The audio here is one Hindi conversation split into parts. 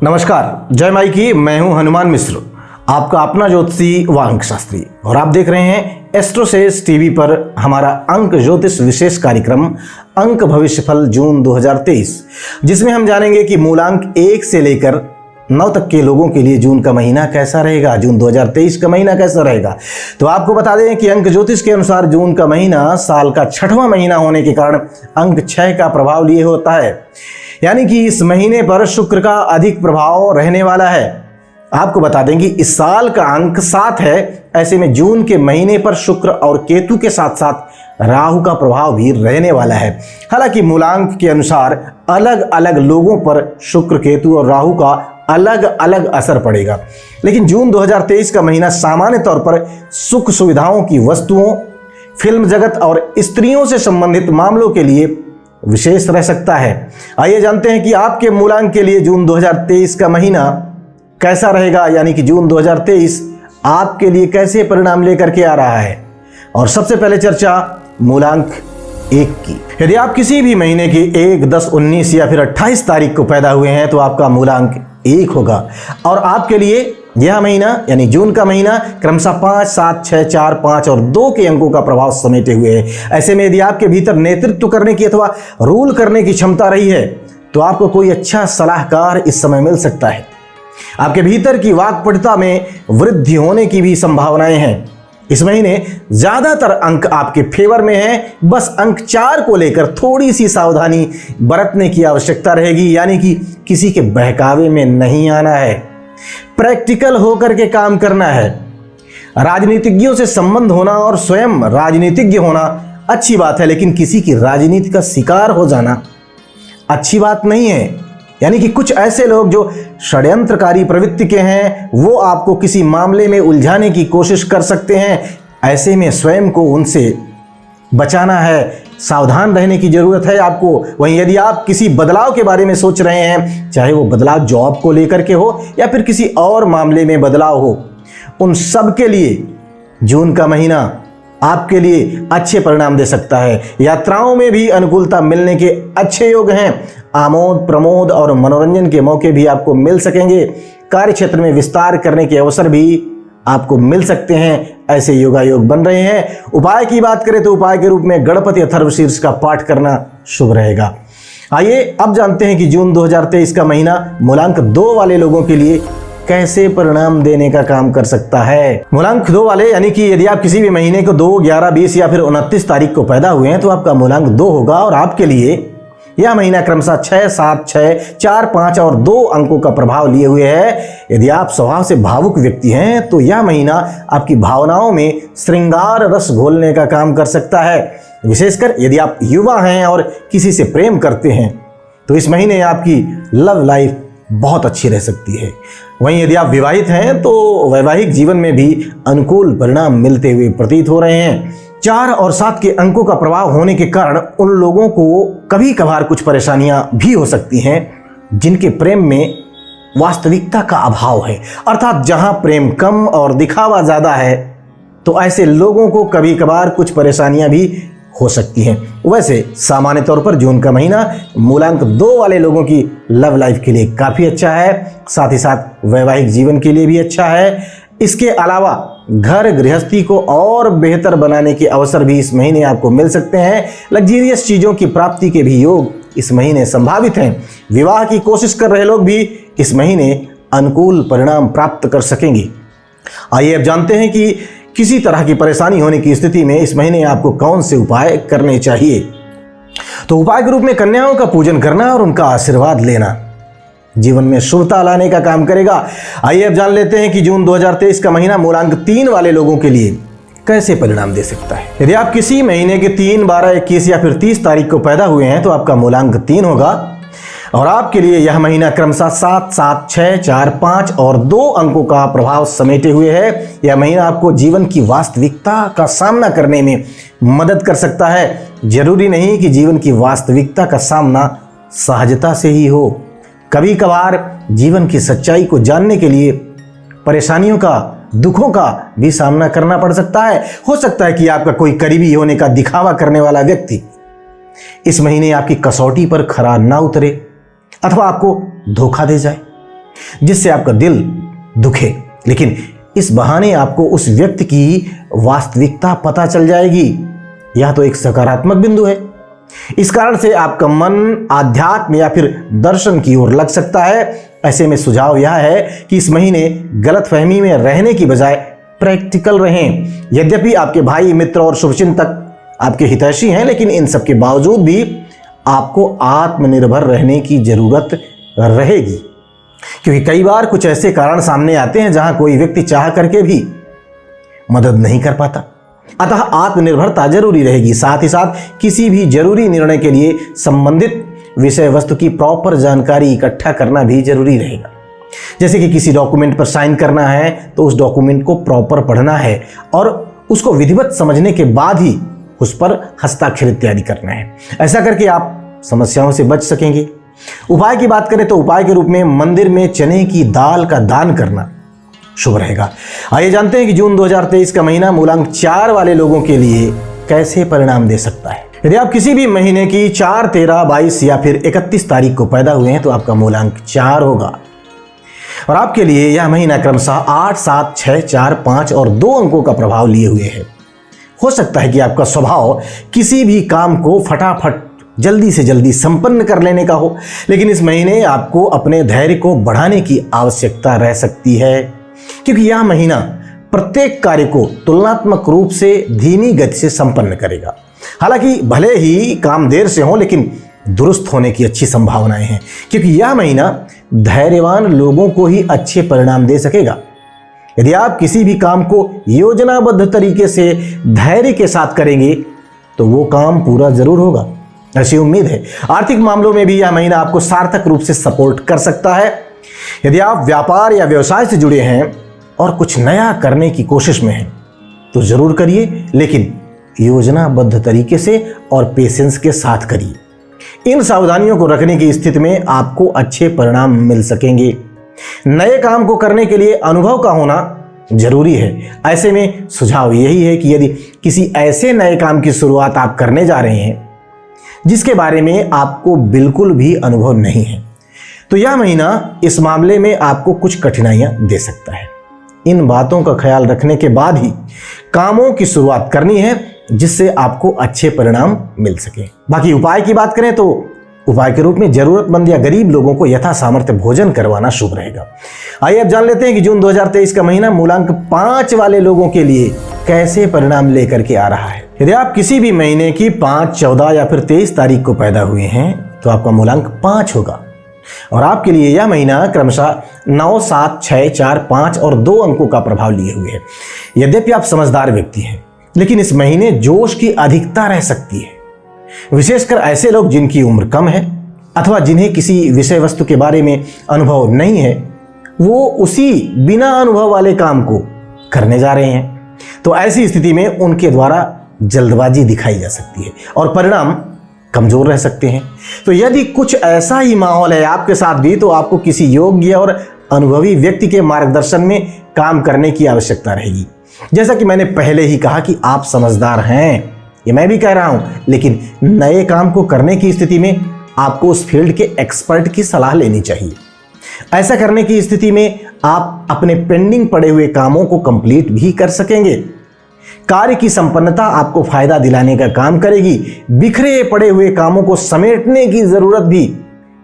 नमस्कार, जय माई की। मैं हूं हनुमान मिश्र, आपका अपना ज्योतिषी व अंक शास्त्री, और आप देख रहे हैं एस्ट्रोसेज टीवी पर हमारा अंक ज्योतिष विशेष कार्यक्रम अंक भविष्यफल जून 2023, जिसमें हम जानेंगे कि मूलांक 1 से लेकर 9 तक के लोगों के लिए जून का महीना कैसा रहेगा, जून 2023 का महीना कैसा रहेगा। तो आपको बता दें कि अंक ज्योतिष के अनुसार जून का महीना साल का 6वां महीना होने के कारण अंक 6 का प्रभाव लिए होता है, यानी कि इस महीने पर शुक्र का अधिक प्रभाव रहने वाला है। आपको बता दें कि इस साल का अंक 7 है, ऐसे में जून के महीने पर शुक्र और केतु के साथ साथ राहु का प्रभाव भी रहने वाला है। हालांकि मूलांक के अनुसार अलग अलग लोगों पर शुक्र, केतु और राहु का अलग अलग असर पड़ेगा, लेकिन जून 2023 का महीना सामान्य तौर पर सुख सुविधाओं की वस्तुओं, फिल्म जगत और स्त्रियों से संबंधित मामलों के लिए विशेष रह सकता है। आइए जानते हैं कि आपके मूलांक के लिए जून 2023 का महीना कैसा रहेगा, यानी कि जून 2023 आपके लिए कैसे परिणाम लेकर के आ रहा है। और सबसे पहले चर्चा मूलांक 1 की। यदि आप किसी भी महीने की 1, 10, 19 या फिर 28 तारीख को पैदा हुए हैं तो आपका मूलांक 1 होगा, और आपके लिए यह महीना यानी जून का महीना क्रमशः 5, 7, 6, 4, 5 और 2 के अंकों का प्रभाव समेटे हुए है। ऐसे में यदि आपके भीतर नेतृत्व करने की अथवा रूल करने की क्षमता रही है तो आपको कोई अच्छा सलाहकार इस समय मिल सकता है। आपके भीतर की वाक्पटुता में वृद्धि होने की भी संभावनाएं हैं। इस महीने ज्यादातर अंक आपके फेवर में हैं, बस अंक 4 को लेकर थोड़ी सी सावधानी बरतने की आवश्यकता रहेगी, यानी कि किसी के बहकावे में नहीं आना है, प्रैक्टिकल होकर के काम करना है। राजनीतिज्ञों से संबंध होना और स्वयं राजनीतिज्ञ होना अच्छी बात है, लेकिन किसी की राजनीति का शिकार हो जाना अच्छी बात नहीं है। यानी कि कुछ ऐसे लोग जो षड्यंत्रकारी प्रवृत्ति के हैं वो आपको किसी मामले में उलझाने की कोशिश कर सकते हैं। ऐसे में स्वयं को उनसे बचाना है, सावधान रहने की जरूरत है आपको। वहीं यदि आप किसी बदलाव के बारे में सोच रहे हैं, चाहे वो बदलाव जॉब को लेकर के हो या फिर किसी और मामले में बदलाव हो, उन सब के लिए जून का महीना आपके लिए अच्छे परिणाम दे सकता है। यात्राओं में भी अनुकूलता मिलने के अच्छे योग हैं। आमोद प्रमोद और मनोरंजन के मौके भी आपको मिल सकेंगे। कार्य क्षेत्र में विस्तार करने के अवसर भी आपको मिल सकते हैं, ऐसे योगायोग बन रहे हैं। उपाय की बात करें तो उपाय के रूप में गणपति अथर्वशीर्ष का पाठ करना शुभ रहेगा। आइए अब जानते हैं कि जून 2023 का महीना मूलांक 2 वाले लोगों के लिए कैसे परिणाम देने का काम कर सकता है। मूलांक 2 वाले यानी कि यदि आप किसी भी महीने को 2, 11, 20 या फिर 29 तारीख को पैदा हुए हैं तो आपका मूलांक 2 होगा, और आपके लिए यह महीना क्रमशः 6, 7, 6, 4, 5 और 2 अंकों का प्रभाव लिए हुए है। यदि आप स्वभाव से भावुक व्यक्ति हैं तो यह महीना आपकी भावनाओं में श्रृंगार रस घोलने का काम कर सकता है। विशेषकर यदि आप युवा हैं और किसी से प्रेम करते हैं तो इस महीने आपकी लव लाइफ बहुत अच्छी रह सकती है। वहीं यदि आप विवाहित हैं तो वैवाहिक जीवन में भी अनुकूल परिणाम मिलते हुए प्रतीत हो रहे हैं। 4 और 7 के अंकों का प्रभाव होने के कारण उन लोगों को कभी कभार कुछ परेशानियां भी हो सकती हैं जिनके प्रेम में वास्तविकता का अभाव है, अर्थात जहां प्रेम कम और दिखावा ज्यादा है तो ऐसे लोगों को कभी कभार कुछ परेशानियां भी हो सकती हैं। वैसे सामान्य तौर पर जून का महीना मूलांक 2 वाले लोगों की लव लाइफ के लिए काफी अच्छा है, साथ ही साथ वैवाहिक जीवन के लिए भी अच्छा है। इसके अलावा घर गृहस्थी को और बेहतर बनाने के अवसर भी इस महीने आपको मिल सकते हैं। लग्जरियस चीजों की प्राप्ति के भी योग इस महीने संभावित हैं। विवाह की कोशिश कर रहे लोग भी इस महीने अनुकूल परिणाम प्राप्त कर सकेंगे। आइए अब जानते हैं कि किसी तरह की परेशानी होने की स्थिति में इस महीने आपको कौन से उपाय करने चाहिए। तो उपाय के रूप में कन्याओं का पूजन करना और उनका आशीर्वाद लेना जीवन में शुभता लाने का काम करेगा। आइए अब जान लेते हैं कि जून 2023 का महीना मूलांक 3 वाले लोगों के लिए कैसे परिणाम दे सकता है। यदि आप किसी महीने के 3, 12, 21 या फिर 30 तारीख को पैदा हुए हैं तो आपका मूलांक 3 होगा, और आपके लिए यह महीना क्रमशः 7, 7, 6, 4, 5 और 2 अंकों का प्रभाव समेटे हुए है। यह महीना आपको जीवन की वास्तविकता का सामना करने में मदद कर सकता है। जरूरी नहीं कि जीवन की वास्तविकता का सामना सहजता से ही हो। कभी कभार जीवन की सच्चाई को जानने के लिए परेशानियों का, दुखों का भी सामना करना पड़ सकता है। हो सकता है कि आपका कोई करीबी होने का दिखावा करने वाला व्यक्ति इस महीने आपकी कसौटी पर खरा ना उतरे अथवा आपको धोखा दे जाए। जिससे आपका दिल दुखे, लेकिन इस बहाने आपको उस व्यक्ति की वास्तविकता पता चल जाएगी। यह तो एक सकारात्मक बिंदु है। इस कारण से आपका मन आध्यात्म या फिर दर्शन की ओर लग सकता है। ऐसे में सुझाव यह है कि इस महीने गलतफहमी में रहने की बजाय प्रैक्टिकल रहें। यद्यपि आपके भाई, मित्र और शुभचिंतक आपके हितैषी हैं, लेकिन इन सब के बावजूद भी आपको आत्मनिर्भर रहने की जरूरत रहेगी, क्योंकि कई बार कुछ ऐसे कारण सामने आते हैं जहां कोई व्यक्ति चाह करके भी मदद नहीं कर पाता। अतः आत्मनिर्भरता जरूरी रहेगी। साथ ही साथ किसी भी जरूरी निर्णय के लिए संबंधित विषय वस्तु की प्रॉपर जानकारी इकट्ठा करना भी जरूरी रहेगा। जैसे कि किसी डॉक्यूमेंट पर साइन करना है तो उस डॉक्यूमेंट को प्रॉपर पढ़ना है और उसको विधिवत समझने के बाद ही उस पर हस्ताक्षर इत्यादि करना है। ऐसा करके आप समस्याओं से बच सकेंगे। उपाय की बात करें तो उपाय के रूप में मंदिर में चने की दाल का दान करना शुभ रहेगा। आइए जानते हैं कि जून 2023 का महीना मूलांक 4 वाले लोगों के लिए कैसे परिणाम दे सकता है। यदि आप किसी भी महीने की 4, 13, 22 या फिर 31 तारीख को पैदा हुए हैं तो आपका मूलांक 4 होगा और आपके लिए यह महीना क्रमशः 8, 7, 6, 4, 5 और 2 अंकों का प्रभाव लिए हुए है। हो सकता है कि आपका स्वभाव किसी भी काम को फटाफट जल्दी से जल्दी संपन्न कर लेने का हो, लेकिन इस महीने आपको अपने धैर्य को बढ़ाने की आवश्यकता रह सकती है, क्योंकि यह महीना प्रत्येक कार्य को तुलनात्मक रूप से धीमी गति से संपन्न करेगा। हालांकि भले ही काम देर से हो, लेकिन दुरुस्त होने की अच्छी संभावनाएं हैं, क्योंकि यह महीना धैर्यवान लोगों को ही अच्छे परिणाम दे सकेगा। यदि आप किसी भी काम को योजनाबद्ध तरीके से धैर्य के साथ करेंगे तो वो काम पूरा जरूर होगा, ऐसी उम्मीद है। आर्थिक मामलों में भी यह महीना आपको सार्थक रूप से सपोर्ट कर सकता है। यदि आप व्यापार या व्यवसाय से जुड़े हैं और कुछ नया करने की कोशिश में हैं तो जरूर करिए, लेकिन योजनाबद्ध तरीके से और पेशेंस के साथ करिए। इन सावधानियों को रखने की स्थिति में आपको अच्छे परिणाम मिल सकेंगे। नए काम को करने के लिए अनुभव का होना जरूरी है। ऐसे में सुझाव यही है कि यदि किसी ऐसे नए काम की शुरुआत आप करने जा रहे हैं जिसके बारे में आपको बिल्कुल भी अनुभव नहीं है, तो यह महीना इस मामले में आपको कुछ कठिनाइयां दे सकता है। इन बातों का ख्याल रखने के बाद ही कामों की शुरुआत करनी है, जिससे आपको अच्छे परिणाम मिल सके। बाकी उपाय की बात करें तो उपाय के रूप में जरूरतमंद या गरीब लोगों को यथा सामर्थ्य भोजन करवाना शुभ रहेगा। आइए अब जान लेते हैं कि जून 2023 का महीना मूलांक 5 वाले लोगों के लिए कैसे परिणाम लेकर के आ रहा है। यदि आप किसी भी महीने की 5, 14 या फिर 23 तारीख को पैदा हुए हैं तो आपका मूलांक 5 होगा और आपके लिए यह महीना क्रमशः 9, 7, 6, 4, 5 और 2 अंकों का प्रभाव लिए हुए है। यद्यपि आप समझदार व्यक्ति हैं, लेकिन इस महीने जोश की अधिकता रह सकती है। विशेषकर ऐसे लोग जिनकी उम्र कम है अथवा जिन्हें किसी विषय वस्तु के बारे में अनुभव नहीं है, वो उसी बिना अनुभव वाले काम को करने जा रहे हैं। तो ऐसी स्थिति में उनके द्वारा जल्दबाजी दिखाई जा सकती है और परिणाम कमजोर रह सकते हैं। तो यदि कुछ ऐसा ही माहौल है आपके साथ भी, तो आपको किसी योग्य और अनुभवी व्यक्ति के मार्गदर्शन में काम करने की आवश्यकता रहेगी। जैसा कि मैंने पहले ही कहा कि आप समझदार हैं, ये मैं भी कह रहा हूं, लेकिन नए काम को करने की स्थिति में आपको उस फील्ड के एक्सपर्ट की सलाह लेनी चाहिए। ऐसा करने की स्थिति में आप अपने पेंडिंग पड़े हुए कामों को कंप्लीट भी कर सकेंगे। कार्य की संपन्नता आपको फायदा दिलाने का काम करेगी। बिखरे पड़े हुए कामों को समेटने की जरूरत भी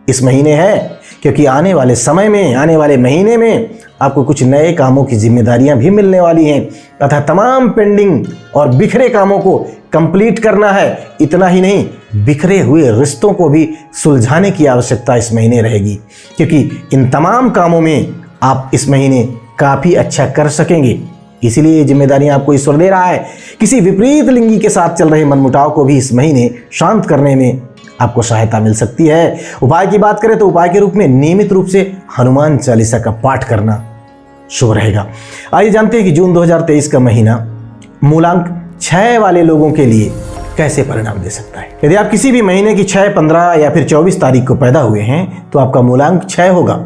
इस महीने है, क्योंकि आने वाले समय में, आने वाले महीने में आपको कुछ नए कामों की जिम्मेदारियां भी मिलने वाली हैं तथा तमाम पेंडिंग और बिखरे कामों को कंप्लीट करना है। इतना ही नहीं, बिखरे हुए रिश्तों को भी सुलझाने की आवश्यकता इस महीने रहेगी, क्योंकि इन तमाम कामों में आप इस महीने काफी अच्छा कर सकेंगे। इसीलिए ये जिम्मेदारियां आपको ईश्वर दे रहा है। किसी विपरीत लिंगी के साथ चल रहे मनमुटाव को भी इस महीने शांत करने में आपको सहायता मिल सकती है। उपाय की बात करें तो उपाय के रूप में नियमित रूप से हनुमान चालीसा का पाठ करना शुभ रहेगा। आइए जानते हैं कि जून 2023 का महीना मूलांक 6 वाले लोगों के लिए कैसे परिणाम दे सकता है। यदि आप किसी भी महीने की 6, 15 या फिर 24 तारीख को पैदा हुए हैं तो आपका मूलांक 6 होगा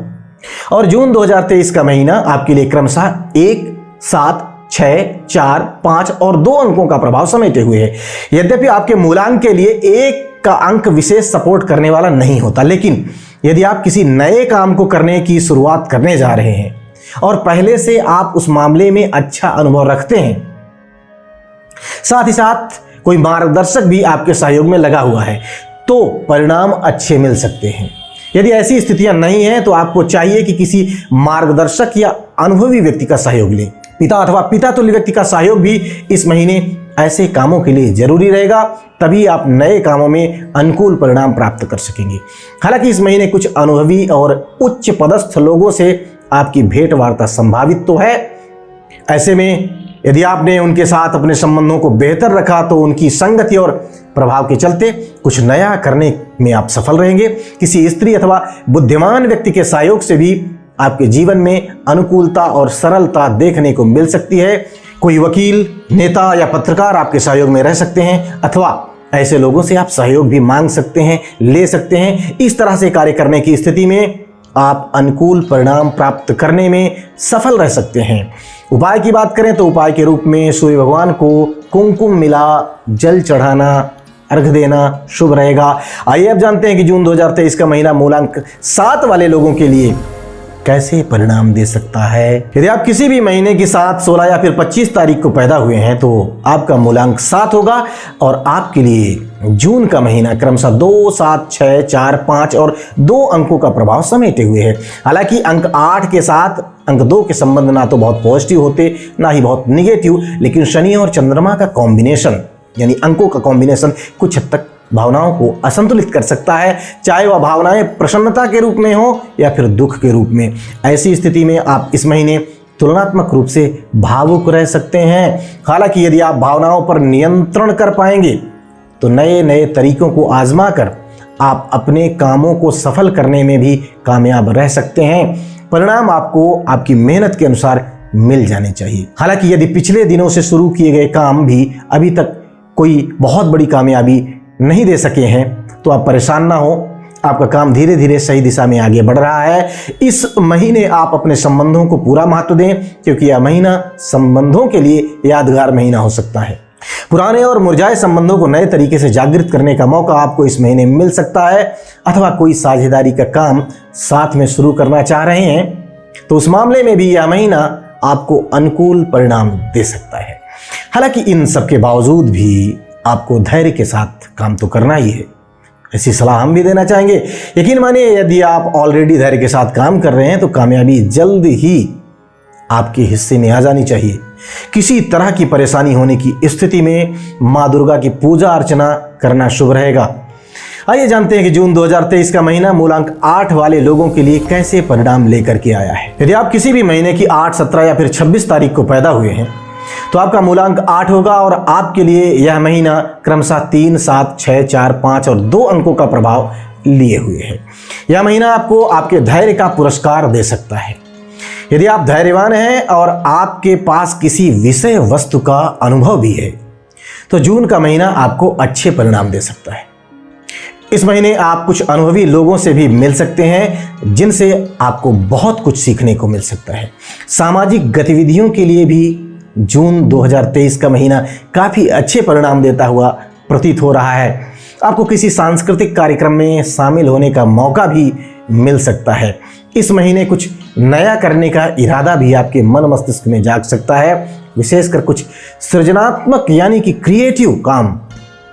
और जून 2023 का महीना आपके लिए क्रमशः 1, 7, 6, 4, 5 और 2 अंकों का प्रभाव समेटे हुए है। यद्यपि आपके मूलांक के लिए 1 का अंक विशेष सपोर्ट करने वाला नहीं होता, लेकिन यदि आप किसी नए काम को करने की शुरुआत करने जा रहे हैं और पहले से आप उस मामले में अच्छा अनुभव रखते हैं, साथ ही साथ कोई मार्गदर्शक भी आपके सहयोग में लगा हुआ है, तो परिणाम अच्छे मिल सकते हैं। यदि ऐसी स्थितियां नहीं हैं तो आपको चाहिए कि किसी मार्गदर्शक या अनुभवी व्यक्ति का सहयोग लें। पिता अथवा पिता तुल्य व्यक्ति का सहयोग भी इस महीने ऐसे कामों के लिए जरूरी रहेगा, तभी आप नए कामों में अनुकूल परिणाम प्राप्त कर सकेंगे। हालांकि इस महीने कुछ अनुभवी और उच्च पदस्थ लोगों से आपकी भेंट वार्ता संभावित तो है। ऐसे में यदि आपने उनके साथ अपने संबंधों को बेहतर रखा तो उनकी संगति और प्रभाव के चलते कुछ नया करने में आप सफल रहेंगे। किसी स्त्री अथवा बुद्धिमान व्यक्ति के सहयोग से भी आपके जीवन में अनुकूलता और सरलता देखने को मिल सकती है। कोई वकील, नेता या पत्रकार आपके सहयोग में रह सकते हैं अथवा ऐसे लोगों से आप सहयोग भी मांग सकते हैं, ले सकते हैं। इस तरह से कार्य करने की स्थिति में आप अनुकूल परिणाम प्राप्त करने में सफल रह सकते हैं। उपाय की बात करें तो उपाय के रूप में सूर्य भगवान को कुमकुम मिला जल चढ़ाना, अर्घ देना शुभ रहेगा। आइए अब जानते हैं कि जून 2023 का महीना मूलांक 7 वाले लोगों के लिए कैसे परिणाम दे सकता है। यदि आप किसी भी महीने की 7, 16 या फिर 25 तारीख को पैदा हुए हैं तो आपका मूलांक 7 होगा और आपके लिए जून का महीना क्रमशः 2, 7, 6, 4, 5 और 2 अंकों का प्रभाव समेटे हुए है। हालांकि अंक 8 के साथ अंक 2 के संबंध ना तो बहुत पॉजिटिव होते ना ही बहुत निगेटिव, लेकिन शनि और चंद्रमा का कॉम्बिनेशन यानी अंकों का कॉम्बिनेशन कुछ हद तक भावनाओं को असंतुलित कर सकता है, चाहे वह भावनाएं प्रसन्नता के रूप में हो या फिर दुख के रूप में। ऐसी स्थिति में आप इस महीने तुलनात्मक रूप से भावुक रह सकते हैं। हालांकि यदि आप भावनाओं पर नियंत्रण कर पाएंगे तो नए नए तरीकों को आजमा कर आप अपने कामों को सफल करने में भी कामयाब रह सकते हैं। परिणाम आपको आपकी मेहनत के अनुसार मिल जाने चाहिए। हालांकि यदि पिछले दिनों से शुरू किए गए काम भी अभी तक कोई बहुत बड़ी कामयाबी नहीं दे सके हैं तो आप परेशान ना हो, आपका काम धीरे धीरे सही दिशा में आगे बढ़ रहा है। इस महीने आप अपने संबंधों को पूरा महत्व दें, क्योंकि यह महीना संबंधों के लिए यादगार महीना हो सकता है। पुराने और मुरझाए संबंधों को नए तरीके से जागृत करने का मौका आपको इस महीने मिल सकता है, अथवा कोई साझेदारी का काम साथ में शुरू करना चाह रहे हैं तो उस मामले में भी यह महीना आपको अनुकूल परिणाम दे सकता है। हालांकि इन सब के बावजूद भी आपको धैर्य के साथ काम तो करना ही है, ऐसी सलाह हम भी देना चाहेंगे। यकीन मानिए, यदि आप ऑलरेडी धैर्य के साथ काम कर रहे हैं तो कामयाबी जल्द ही आपके हिस्से में आ जानी चाहिए। किसी तरह की परेशानी होने की स्थिति में माँ दुर्गा की पूजा अर्चना करना शुभ रहेगा। आइए जानते हैं कि जून 2023 का महीना मूलांक 8 वाले लोगों के लिए कैसे परिणाम लेकर के आया है। यदि आप किसी भी महीने की 8, 17 या फिर 26 तारीख को पैदा हुए हैं तो आपका मूलांक 8 होगा और आपके लिए यह महीना क्रमशः 3, 7, 6, 4, 5 और 2 अंकों का प्रभाव लिए हुए है। यह महीना आपको आपके धैर्य का पुरस्कार दे सकता है। यदि आप धैर्यवान हैं और आपके पास किसी विषय वस्तु का अनुभव भी है तो जून का महीना आपको अच्छे परिणाम दे सकता है। इस महीने आप कुछ अनुभवी लोगों से भी मिल सकते हैं जिनसे आपको बहुत कुछ सीखने को मिल सकता है। सामाजिक गतिविधियों के लिए भी जून 2023 का महीना काफ़ी अच्छे परिणाम देता हुआ प्रतीत हो रहा है। आपको किसी सांस्कृतिक कार्यक्रम में शामिल होने का मौका भी मिल सकता है। इस महीने कुछ नया करने का इरादा भी आपके मन मस्तिष्क में जाग सकता है। विशेषकर कुछ सृजनात्मक यानी कि क्रिएटिव काम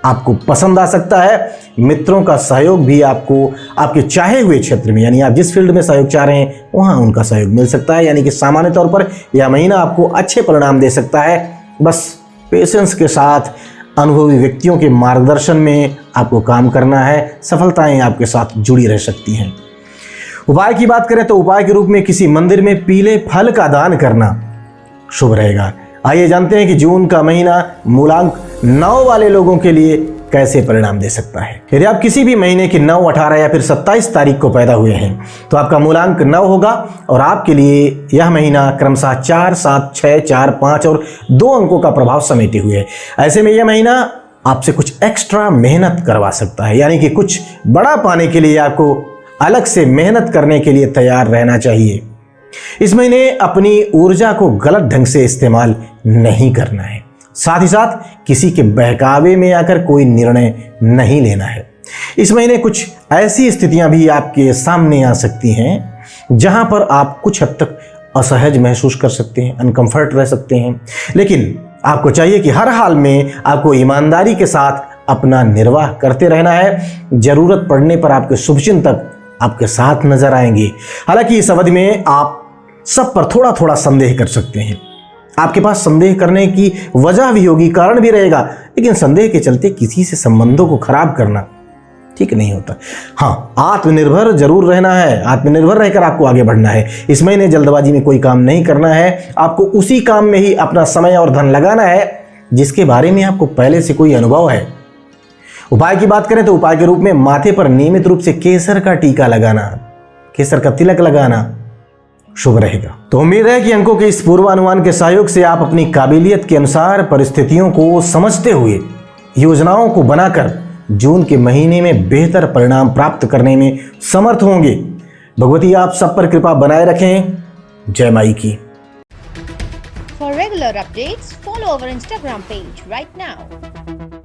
आपको पसंद आ सकता है। मित्रों का सहयोग भी आपको आपके चाहे हुए क्षेत्र में यानी आप जिस फील्ड में सहयोग चाह रहे हैं वहाँ उनका सहयोग मिल सकता है। यानी कि सामान्य तौर पर यह महीना आपको अच्छे परिणाम दे सकता है। बस पेशेंस के साथ अनुभवी व्यक्तियों के मार्गदर्शन में आपको काम करना है। सफलताएं आपके साथ जुड़ी रह सकती हैं। उपाय की बात करें तो उपाय के रूप में किसी मंदिर में पीले फल का दान करना शुभ रहेगा। आइए जानते हैं कि जून का महीना मूलांक 9 वाले लोगों के लिए कैसे परिणाम दे सकता है। यदि आप किसी भी महीने की 9, 18 या फिर 27 तारीख को पैदा हुए हैं तो आपका मूलांक 9 होगा और आपके लिए यह महीना क्रमशः 4, 7, 6, 4, 5 और 2 अंकों का प्रभाव समेटे हुए है। ऐसे में यह महीना आपसे कुछ एक्स्ट्रा मेहनत करवा सकता है, यानी कि कुछ बड़ा पाने के लिए आपको अलग से मेहनत करने के लिए तैयार रहना चाहिए। इस महीने अपनी ऊर्जा को गलत ढंग से इस्तेमाल नहीं करना है। साथ ही साथ किसी के बहकावे में आकर कोई निर्णय नहीं लेना है। इस महीने कुछ ऐसी स्थितियां भी आपके सामने आ सकती हैं जहां पर आप कुछ हद तक असहज महसूस कर सकते हैं, अनकंफर्ट रह सकते हैं, लेकिन आपको चाहिए कि हर हाल में आपको ईमानदारी के साथ अपना निर्वाह करते रहना है। जरूरत पड़ने पर आपके शुभचिंतक आपके साथ नजर आएंगे। हालांकि इस अवधि में आप सब पर थोड़ा थोड़ा संदेह कर सकते हैं। आपके पास संदेह करने की वजह भी होगी, कारण भी रहेगा, लेकिन संदेह के चलते किसी से संबंधों को खराब करना ठीक नहीं होता। हाँ, आत्मनिर्भर जरूर रहना है, आत्मनिर्भर रहकर आपको आगे बढ़ना है। इस महीने जल्दबाजी में कोई काम नहीं करना है। आपको उसी काम में ही अपना समय और धन लगाना है जिसके बारे में आपको पहले से कोई अनुभव है। उपाय की बात करें तो उपाय के रूप में माथे पर नियमित रूप से केसर का टीका लगाना, केसर का तिलक लगाना शुभ रहेगा। तो उम्मीद है कि अंकों के इस पूर्वानुमान के सहयोग से आप अपनी काबिलियत के अनुसार परिस्थितियों को समझते हुए योजनाओं को बनाकर जून के महीने में बेहतर परिणाम प्राप्त करने में समर्थ होंगे। भगवती आप सब पर कृपा बनाए रखें। जय माई की। For regular updates, follow our Instagram page right now.